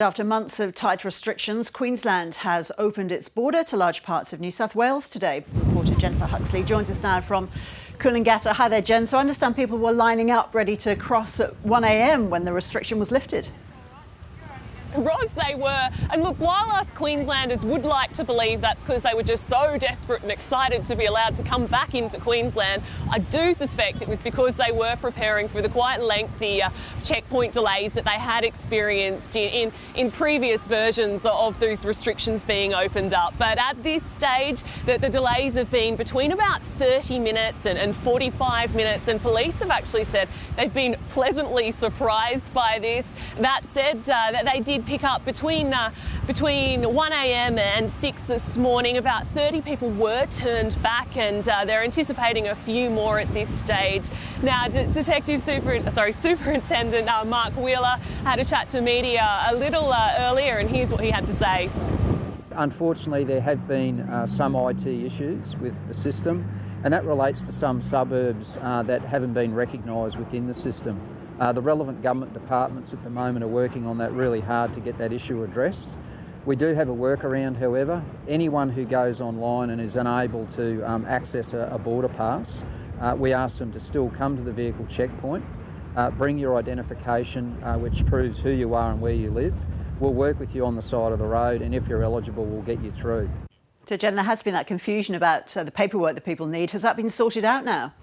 After months of tight restrictions, Queensland has opened its border to large parts of New South Wales today. Reporter Jennifer Huxley joins us now from Coolangatta. Hi there, Jen. So I understand people were lining up ready to cross at 1 a.m. when the restriction was lifted. Ros, they were. And look, while us Queenslanders would like to believe that's because they were just so desperate and excited to be allowed to come back into Queensland, I do suspect it was because they were preparing for the quite lengthy checkpoint delays that they had experienced in previous versions of those restrictions being opened up. But at this stage, the delays have been between about 30 minutes and 45 minutes, and police have actually said they've been pleasantly surprised by this. That said, that they did pick up between 1 a.m. and 6 this morning. About 30 people were turned back, and they're anticipating a few more at this stage. Now, Superintendent Mark Wheeler had a chat to media a little earlier, and here's what he had to say. Unfortunately, there have been some IT issues with the system, and that relates to some suburbs that haven't been recognised within the system. The relevant government departments at the moment are working on that really hard to get that issue addressed. We do have a workaround, however. Anyone who goes online and is unable to access a border pass, we ask them to still come to the vehicle checkpoint, bring your identification which proves who you are and where you live. We'll work with you on the side of the road, and if you're eligible, we'll get you through. So Jen, there has been that confusion about the paperwork that people need. Has that been sorted out now?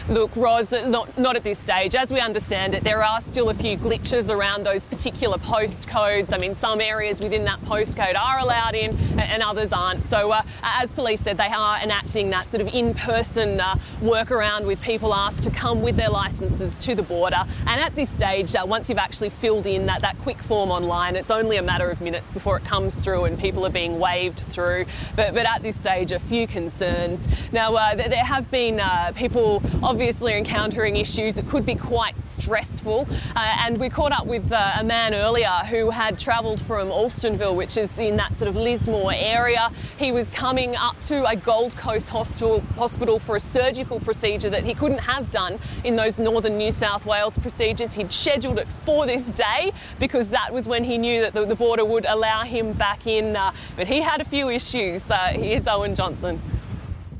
Look, Ros, not at this stage. As we understand it, there are still a few glitches around those particular postcodes. I mean, some areas within that postcode are allowed in and others aren't. So as police said, they are enacting that sort of in-person workaround with people asked to come with their licences to the border. And at this stage, once you've actually filled in that quick form online, it's only a matter of minutes before it comes through and people are being waved through. But at this stage, a few concerns. Now, there have been people obviously encountering issues that could be quite stressful, and we caught up with a man earlier who had travelled from Alstonville, which is in that sort of Lismore area. He was coming up to a Gold Coast hospital for a surgical procedure that he couldn't have done in those northern New South Wales procedures. He'd scheduled it for this day because that was when he knew that the border would allow him back in, but he had a few issues. Here's Owen Johnson.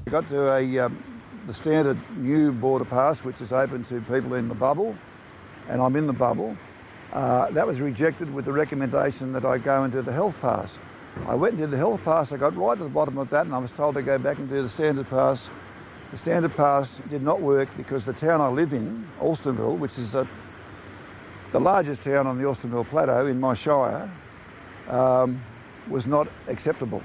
We got to the standard new border pass, which is open to people in the bubble, and I'm in the bubble. That was rejected with the recommendation that I go and do the health pass. I went and did the health pass, I got right to the bottom of that, and I was told to go back and do the standard pass. The standard pass did not work because the town I live in, Alstonville, which is the largest town on the Alstonville Plateau in my shire, was not acceptable.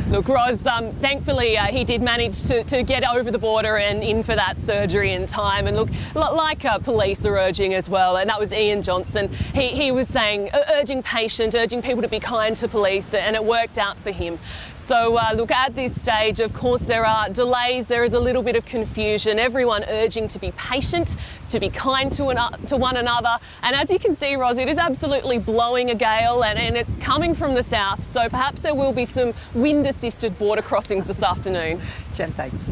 Look, Ros, thankfully he did manage to get over the border and in for that surgery in time. And look, like police are urging as well, and that was Ian Johnson, he was saying, urging people to be kind to police, and it worked out for him. So look, at this stage, of course, there are delays, there is a little bit of confusion, everyone urging to be patient, to be kind to one another. And as you can see, Ros, it is absolutely blowing a gale, and it's coming from the south, so perhaps there will be some wind-assisted border crossings this afternoon. Jen, thanks.